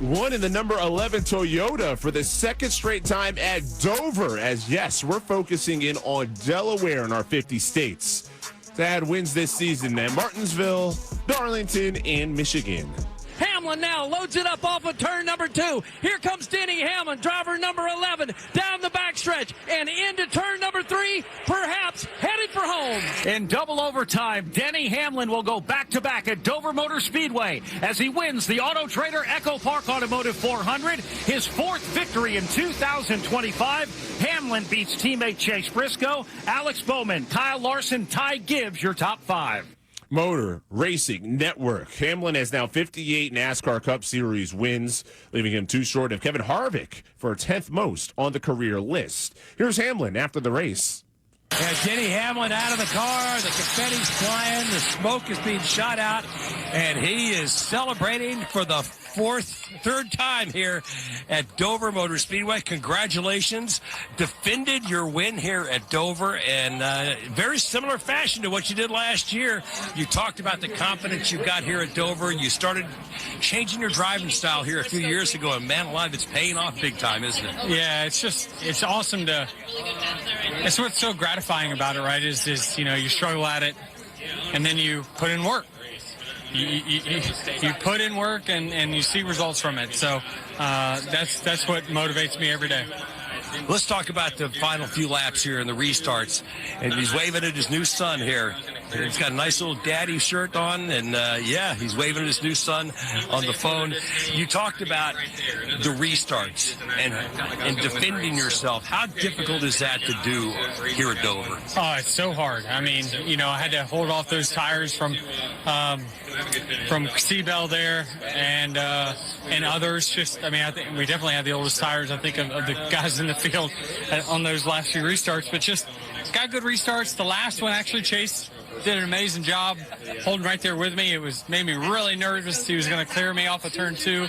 won in the number 11 Toyota for the 2nd straight time at Dover. As yes, we're focusing in on Delaware in our 50 states. Dad wins this season at Martinsville, Darlington, and Michigan. Hamlin now loads it up off of turn number 2. Here comes Denny Hamlin, driver number 11, down the backstretch and into turn number 3, perhaps headed for home. In double overtime, Denny Hamlin will go back-to-back at Dover Motor Speedway as he wins the Auto Trader Echo Park Automotive 400, his 4th victory in 2025. Hamlin beats teammate Chase Briscoe, Alex Bowman, Kyle Larson, Ty Gibbs, your top 5. Motor Racing Network. Hamlin has now 58 NASCAR Cup Series wins, leaving him too short of Kevin Harvick for 10th most on the career list. Here's Hamlin after the race. Yeah, Denny Hamlin out of the car, the confetti's flying, the smoke is being shot out, and he is celebrating for the third time here at Dover Motor Speedway. Congratulations. Defended your win here at Dover, and very similar fashion to what you did last year. You talked about the confidence you got here at Dover. You started changing your driving style here a few years ago, and man alive, it's paying off big time, isn't it? Yeah, it's awesome to, it's what's so gratifying about it, right, is you struggle at it and then you put in work. You put in work and you see results from it. So that's what motivates me every day. Let's talk about the final few laps here and the restarts. And he's waving at his new son here. He's got a nice little daddy shirt on, and he's waving at his new son on the phone. You talked about the restarts and defending yourself. How difficult is that to do here at Dover? Oh, it's so hard. I mean, I had to hold off those tires from Seabell there and others. I think we definitely had the oldest tires, I think, of the guys in the field on those last few restarts. But just got good restarts. The last one, actually, Chase did an amazing job holding right there with me. It made me really nervous. He was going to clear me off of turn 2.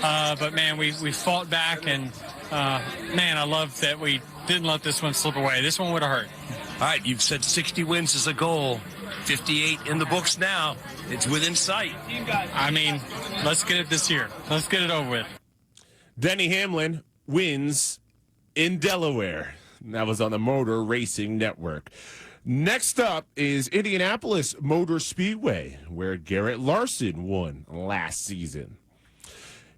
But, man, we fought back. And, I love that we didn't let this one slip away. This one would have hurt. All right, you've said 60 wins is a goal. 58 in the books now. It's within sight. I mean, let's get it this year. Let's get it over with. Denny Hamlin wins in Delaware. That was on the Motor Racing Network. Next up is Indianapolis Motor Speedway, where Garrett Larson won last season.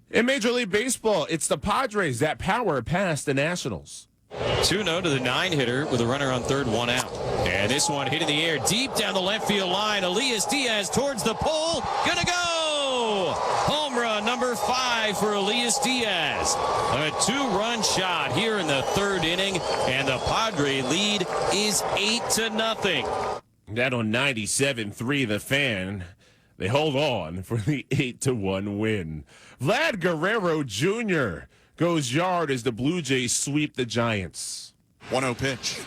In Major League Baseball, it's the Padres that power past the Nationals. 2-0 to the 9-hitter with a runner on third, 1 out. And this one hit in the air deep down the left field line. Elias Diaz towards the pole. Gonna go! Home run number 5 for Elias Diaz. A 2-run shot here in the 3rd inning, and the Padre lead is 8-0. That on 97.3 The Fan. They hold on for the 8-1 win. Vlad Guerrero Jr. goes yard as the Blue Jays sweep the Giants. 1-0 pitch.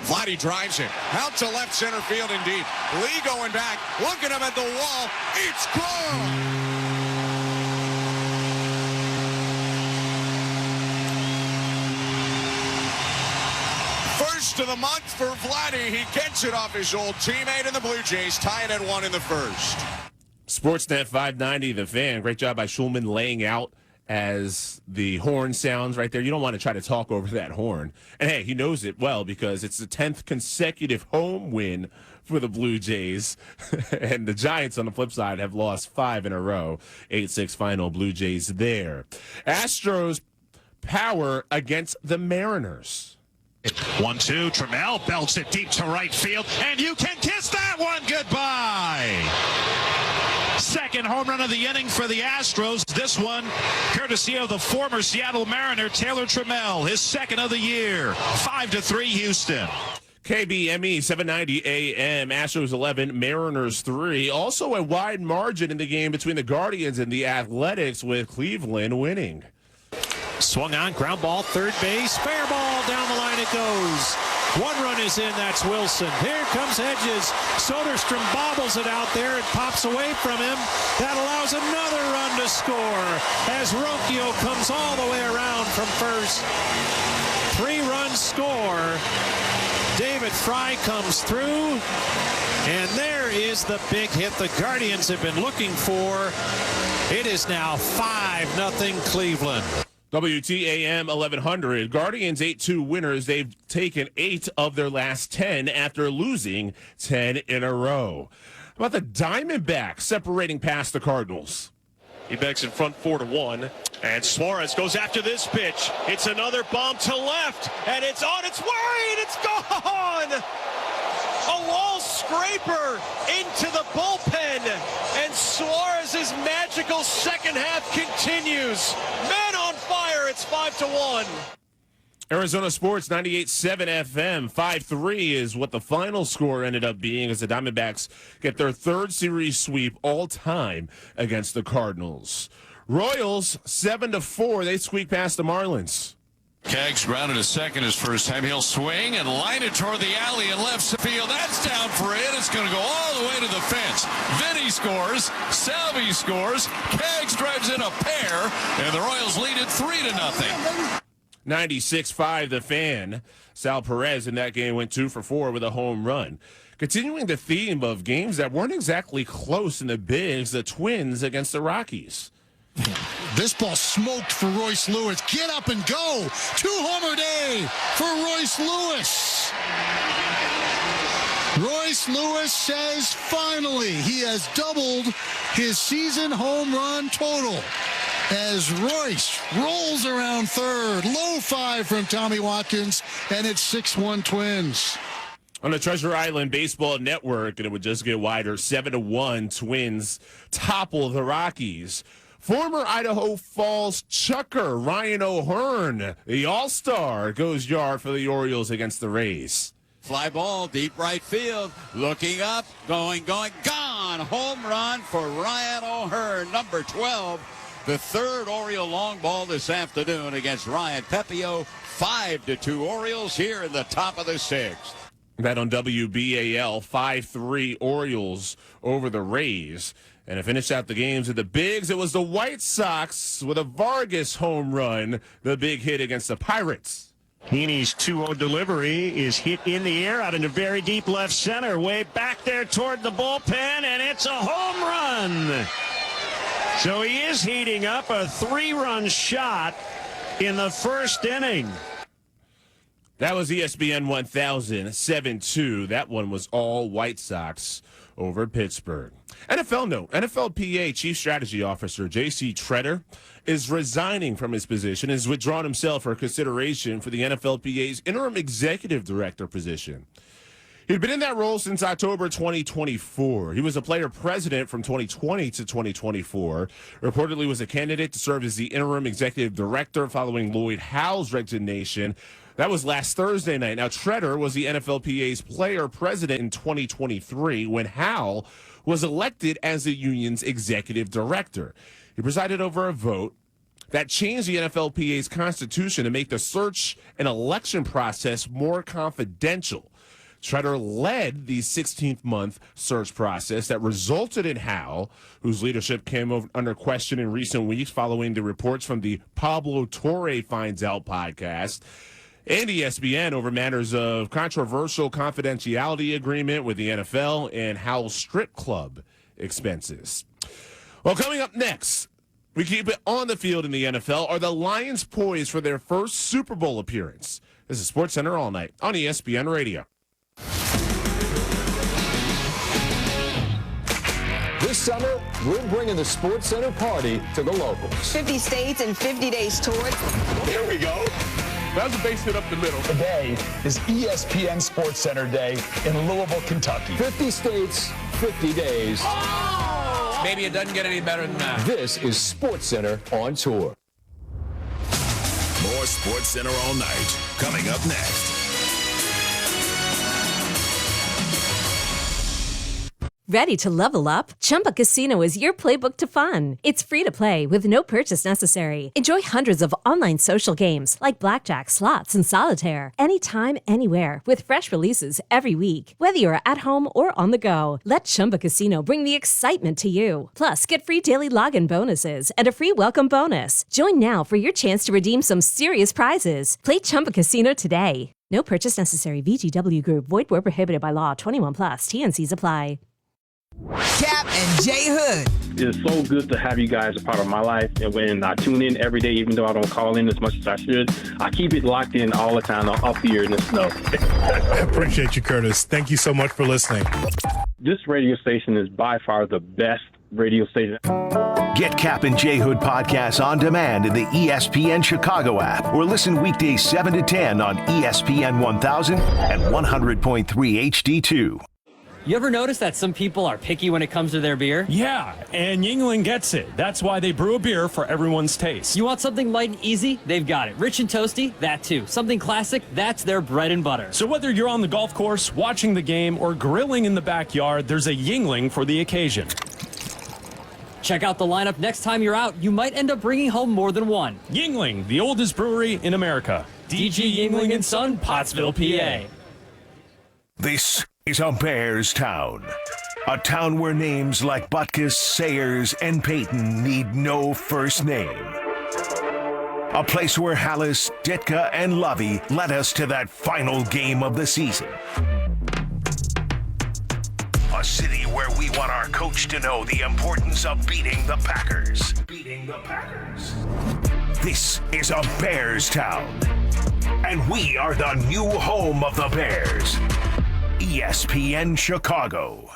Vladdy drives it out to left center field indeed. Lee going back, looking up at the wall. It's gone. First of the month for Vladdy. He gets it off his old teammate in the Blue Jays, tying at 1 in the first. Sportsnet 590 The Fan. Great job by Schulman laying out as the horn sounds right there. You don't want to try to talk over that horn. And, hey, he knows it well because it's the 10th consecutive home win for the Blue Jays. And the Giants, on the flip side, have lost 5 in a row. 8-6 final Blue Jays there. Astros power against the Mariners. 1-2, Trammell belts it deep to right field, and you can kiss that one goodbye. Second home run of the inning for the Astros. This one courtesy of the former Seattle Mariner, Taylor Trammell, his second of the year. 5-3 Houston. KBME 790 AM, Astros 11, Mariners 3. Also a wide margin in the game between the Guardians and the Athletics, with Cleveland winning. Swung on, ground ball, third base, fair ball, down the line it goes. 1 run is in, that's Wilson. Here comes Hedges. Soderstrom bobbles it out there. It pops away from him. That allows another run to score as Rocchio comes all the way around from first. 3-run score. David Fry comes through. And there is the big hit the Guardians have been looking for. It is now 5-0 Cleveland. WTAM 1100. Guardians 8-2 winners. They've taken 8 of their last 10 after losing 10 in a row. How about the Diamondbacks separating past the Cardinals? He backs in front 4-1, and Suarez goes after this pitch. It's another bomb to left, and it's on its way, and it's gone! A wall scraper into the bullpen, and Suarez's magical second half continues. Man on fire, it's 5-1. Arizona Sports 98.7 FM. 5-3 is what the final score ended up being as the Diamondbacks get their 3rd series sweep all time against the Cardinals. Royals 7-4. They squeak past the Marlins. Keggs grounded to second his first time. He'll swing and line it toward the alley in left field. That's down for it. It's going to go all the way to the fence. Vinny scores. Salvi scores. Keggs drives in a pair, and the Royals lead it 3-0. 96.5 The Fan. Sal Perez in that game went 2 for 4 with a home run. Continuing the theme of games that weren't exactly close in the bigs, the Twins against the Rockies. This ball smoked for Royce Lewis. Get up and go. 2-homer day for Royce Lewis. Royce Lewis says finally he has doubled his season home run total as Royce rolls around third. Low five from Tommy Watkins, and it's 6-1 Twins. On the Treasure Island Baseball Network, and it would just get wider, 7-1 Twins topple the Rockies. Former Idaho Falls Chucker Ryan O'Hearn, the All-Star, goes yard for the Orioles against the Rays. Fly ball, deep right field. Looking up, going, gone. Home run for Ryan O'Hearn, number 12. The third Oriole long ball this afternoon against Ryan Pepio. 5-2 Orioles here in the top of the sixth. That on WBAL, 5-3 Orioles over the Rays. And to finish out the games of the Bigs, it was the White Sox with a Vargas home run, the big hit against the Pirates. Heaney's 2-0 delivery is hit in the air out into very deep left center, way back there toward the bullpen, and it's a home run. So he is heating up a 3-run shot in the first inning. That was ESPN 1000, 7-2. That one was all White Sox over Pittsburgh. NFL note, NFLPA Chief Strategy Officer J.C. Tretter is resigning from his position and has withdrawn himself for consideration for the NFLPA's interim executive director position. He'd been in that role since October 2024. He was a player president from 2020 to 2024. Reportedly was a candidate to serve as the interim executive director following Lloyd Howell's resignation. That was last Thursday night. Now, Tretter was the NFLPA's player president in 2023 when Howell was elected as the union's executive director. He presided over a vote that changed the NFLPA's constitution to make the search and election process more confidential. Tretter led the 16th-month search process that resulted in Howell, whose leadership came under question in recent weeks following the reports from the Pablo Torre Finds Out podcast and ESPN over matters of controversial confidentiality agreement with the NFL and Howell's strip club expenses. Well, coming up next, we keep it on the field in the NFL. Are the Lions poised for their first Super Bowl appearance? This is SportsCenter All Night on ESPN Radio. This summer, we're bringing the SportsCenter party to the locals. 50 states and 50 days tour. Here we go. That's a base hit up the middle. Today is ESPN SportsCenter Day in Louisville, Kentucky. 50 states, 50 days. Oh! Maybe it doesn't get any better than that. This is SportsCenter on tour. More SportsCenter All Night coming up next. Ready to level up? Chumba Casino is your playbook to fun. It's free to play with no purchase necessary. Enjoy hundreds of online social games like blackjack, slots, and solitaire anytime, anywhere with fresh releases every week. Whether you're at home or on the go, let Chumba Casino bring the excitement to you. Plus, get free daily login bonuses and a free welcome bonus. Join now for your chance to redeem some serious prizes. Play Chumba Casino today. No purchase necessary. VGW Group. Void where prohibited by law. 21+. TNCs apply. Cap and J Hood. It's so good to have you guys a part of my life. And when I tune in every day, even though I don't call in as much as I should, I keep it locked in all the time, off here in the snow. I appreciate you, Curtis. Thank you so much for listening. This radio station is by far the best radio station. Get Cap and J Hood podcasts on demand in the ESPN Chicago app or listen weekdays 7 to 10 on ESPN 1000 and 100.3 HD2. You ever notice that some people are picky when it comes to their beer? Yeah, and Yuengling gets it. That's why they brew a beer for everyone's taste. You want something light and easy? They've got it. Rich and toasty? That too. Something classic? That's their bread and butter. So whether you're on the golf course, watching the game, or grilling in the backyard, there's a Yuengling for the occasion. Check out the lineup next time you're out. You might end up bringing home more than one. Yuengling, the oldest brewery in America. DG Yuengling & Son, Pottsville, PA. This is a Bears town. A town where names like Butkus, Sayers, and Peyton need no first name. A place where Hallis, Ditka, and Lovey led us to that final game of the season. A city where we want our coach to know the importance of beating the Packers. This is a Bears town. And we are the new home of the Bears. ESPN Chicago.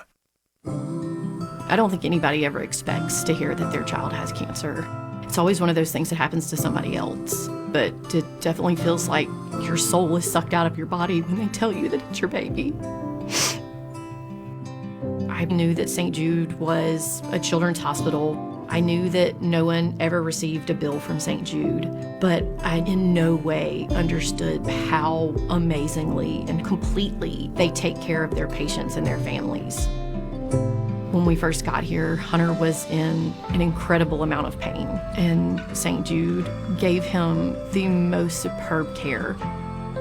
I don't think anybody ever expects to hear that their child has cancer. It's always one of those things that happens to somebody else. But it definitely feels like your soul is sucked out of your body when they tell you that it's your baby. I knew that St. Jude was a children's hospital. I knew that no one ever received a bill from St. Jude, but I in no way understood how amazingly and completely they take care of their patients and their families. When we first got here, Hunter was in an incredible amount of pain, and St. Jude gave him the most superb care.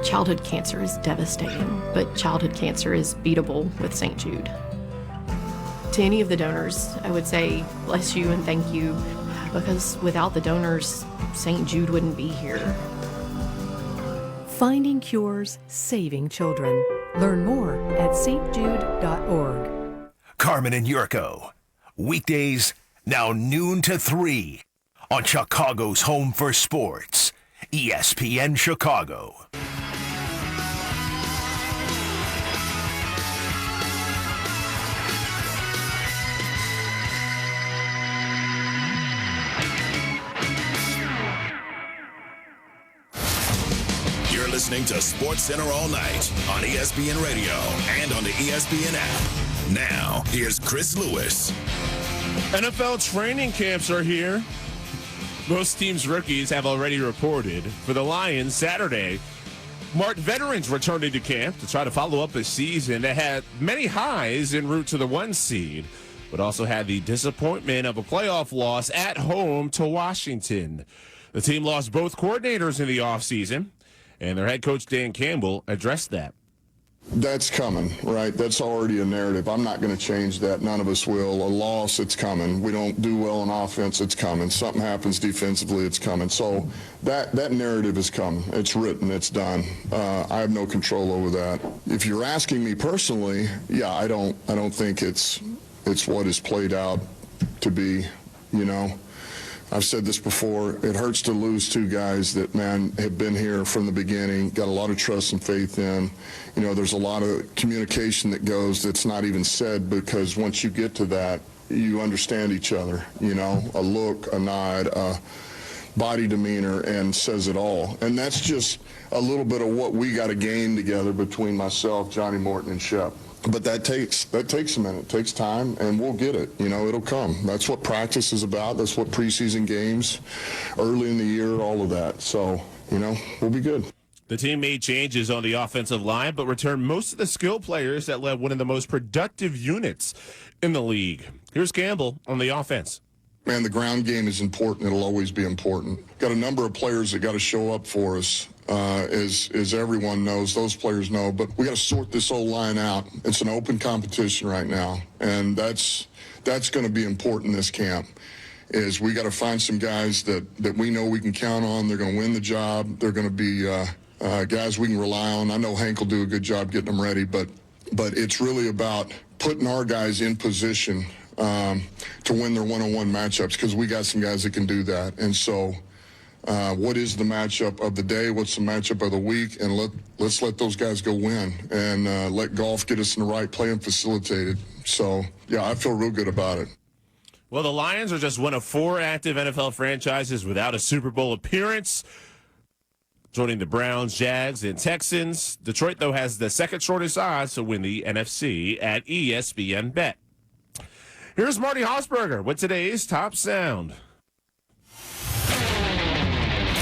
Childhood cancer is devastating, but childhood cancer is beatable with St. Jude. To any of the donors, I would say bless you and thank you, because without the donors, St. Jude wouldn't be here. Finding cures, saving children. Learn more at stjude.org. Carmen and Yurko. Weekdays, now noon to 3 on Chicago's home for sports, ESPN Chicago. You're listening to Sports Center all night on ESPN Radio and on the ESPN app. Now, here's Chris Lewis. NFL training camps are here. Most teams' rookies have already reported. For the Lions, Saturday marked veterans returning to camp to try to follow up a season that had many highs en route to the 1 seed, but also had the disappointment of a playoff loss at home to Washington. The team lost both coordinators in the offseason, and their head coach, Dan Campbell, addressed that. That's coming, right? That's already a narrative. I'm not going to change that. None of us will. A loss, it's coming. We don't do well on offense, it's coming. Something happens defensively, it's coming. So that narrative is coming. It's written, it's done. I have no control over that. If you're asking me personally, yeah, I don't think it's what is played out to be, you know. I've said this before, it hurts to lose two guys that, man, have been here from the beginning, got a lot of trust and faith in. You know, there's a lot of communication that goes that's not even said, because once you get to that, you understand each other, you know, a look, a nod, a body demeanor, and says it all. And that's just a little bit of what we got to gain together between myself, Johnny Morton, and Shep. But that takes a minute. It takes time, and we'll get it. You know, it'll come. That's what practice is about. That's what preseason games, early in the year, all of that. So, you know, we'll be good. The team made changes on the offensive line, but returned most of the skill players that led one of the most productive units in the league. Here's Campbell on the offense. Man, the ground game is important. It'll always be important. Got a number of players that got to show up for us. As everyone knows, those players know, but we got to sort this whole line out. It's an open competition right now, and that's going to be important this camp. Is we got to find some guys that we know we can count on. They're going to win the job. They're going to be guys we can rely on. I know Hank will do a good job getting them ready, but it's really about putting our guys in position to win their one-on-one matchups, because we got some guys that can do that. And so what is the matchup of the day? What's the matchup of the week? And let's let those guys go win, and let golf get us in the right play and facilitate it. So, yeah, I feel real good about it. Well, the Lions are just one of 4 active NFL franchises without a Super Bowl appearance, joining the Browns, Jags, and Texans. Detroit, though, has the second shortest odds to win the NFC at ESPN Bet. Here's Marty Hausberger with today's Top Sound.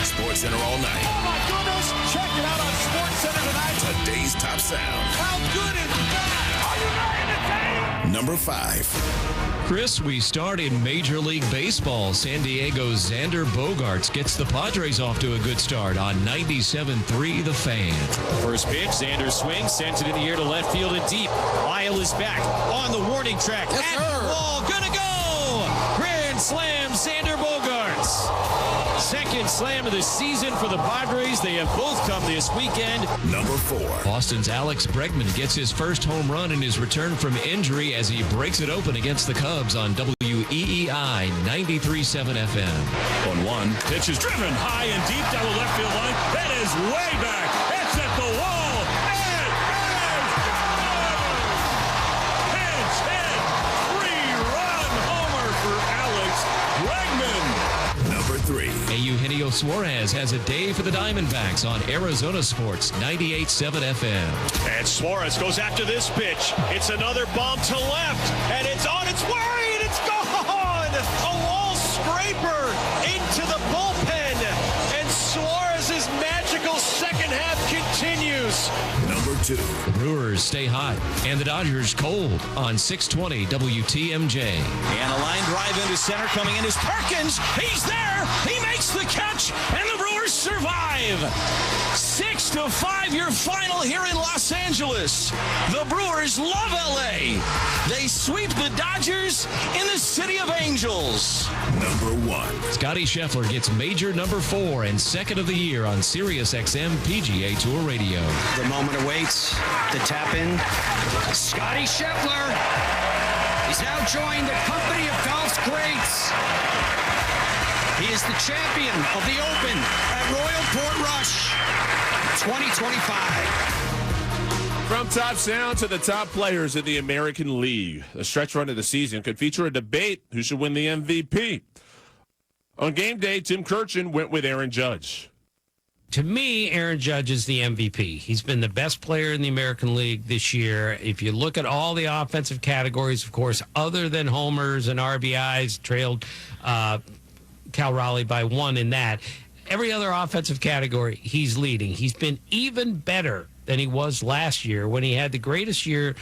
SportsCenter all night. Oh, my goodness. Check it out on SportsCenter tonight. Today's Top Sound. How good is that? Are you ready to take? Number 5. Chris, we start in Major League Baseball. San Diego's Xander Bogaerts gets the Padres off to a good start on 97.3 The Fan. First pitch, Xander swings, sends it in the air to left field and deep. Lyle is back on the warning track. Yes, at the wall, gonna go! Grand slam, Xander Bogaerts. Second slam of the season for the Padres. They have both come this weekend. Number 4. Boston's Alex Bregman gets his first home run in his return from injury as he breaks it open against the Cubs on WEEI 93.7 FM. 1-1. Pitch is driven high and deep down the left field line. That is way back. It's at the wall. It is gone! Carlos Suarez has a day for the Diamondbacks on Arizona Sports 98.7 FM. And Suarez goes after this pitch. It's another bomb to left, and it's on its way, and it's gone! A wall scraper into the bullpen, and Suarez's magical second half continues. Number 2. The Brewers stay hot, and the Dodgers cold on 620 WTMJ. And a line drive into center coming in is Perkins. He's there. He makes the catch, and the Brewers survive. 6-5 your final here in Los Angeles. The Brewers love LA. They sweep the Dodgers in the City of Angels. Number 1. Scotty Scheffler gets major number 4 and second of the year on Sirius XM PGA Tour Radio. The moment awaits. The tap in. Scotty Scheffler. He's now joined the company of golf's greats. He is the champion of the Open at Royal Portrush 2025. From top sound to the top players in the American League, the stretch run of the season could feature a debate who should win the MVP. On game day, Tim Kurkjian went with Aaron Judge. To me, Aaron Judge is the MVP. He's been the best player in the American League this year. If you look at all the offensive categories, of course, other than homers and RBIs, trailed Cal Raleigh by 1 in that. Every other offensive category, he's leading. He's been even better than he was last year when he had the greatest year,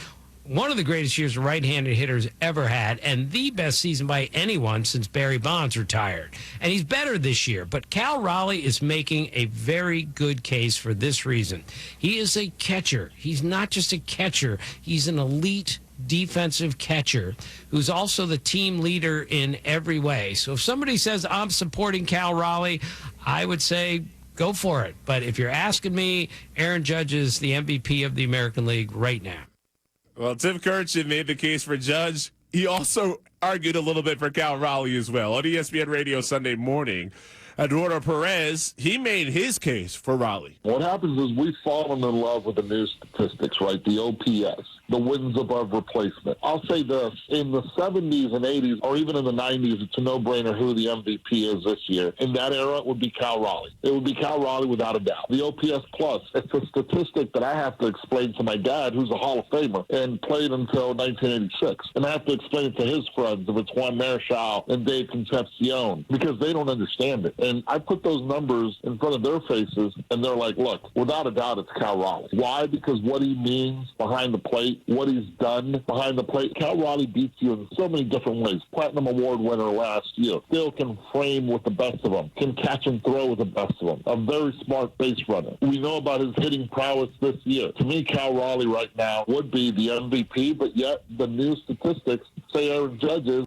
one of the greatest years right-handed hitters ever had, and the best season by anyone since Barry Bonds retired. And he's better this year. But Cal Raleigh is making a very good case for this reason. He is a catcher. He's not just a catcher. He's an elite defensive catcher who's also the team leader in every way. So if somebody says, I'm supporting Cal Raleigh, I would say, go for it. But if you're asking me, Aaron Judge is the MVP of the American League right now. Well, Tim Kurkjian made the case for Judge. He also argued a little bit for Cal Raleigh as well. On ESPN Radio Sunday morning, Eduardo Perez, he made his case for Raleigh. What happens is we've fallen in love with the new statistics, right? The OPS, the wins above replacement. I'll say this, in the 70s and 80s, or even in the 90s, it's a no-brainer who the MVP is this year. In that era, it would be Cal Raleigh. It would be Cal Raleigh without a doubt. The OPS plus, it's a statistic that I have to explain to my dad, who's a Hall of Famer, and played until 1986. And I have to explain it to his friends, if it's Juan Marichal and Dave Concepcion, because they don't understand it. And I put those numbers in front of their faces, and they're like, look, without a doubt, it's Cal Raleigh. Why? Because what he means behind the plate, what he's done behind the plate. Cal Raleigh beats you in so many different ways. Platinum Award winner last year. Still can frame with the best of them. Can catch and throw with the best of them. A very smart base runner. We know about his hitting prowess this year. To me, Cal Raleigh right now would be the MVP, but yet the new statistics say Aaron Judge is.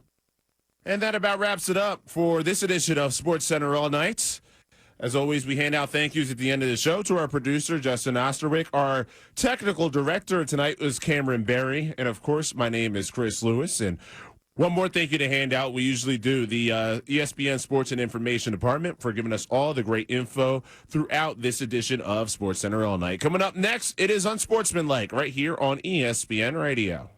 And that about wraps it up for this edition of Sports Center All Night. As always, we hand out thank yous at the end of the show to our producer, Justin Osterwick. Our technical director tonight was Cameron Barry. And, of course, my name is Chris Lewis. And one more thank you to hand out. We usually do the ESPN Sports and Information Department for giving us all the great info throughout this edition of Sports Center All Night. Coming up next, it is Unsportsmanlike right here on ESPN Radio.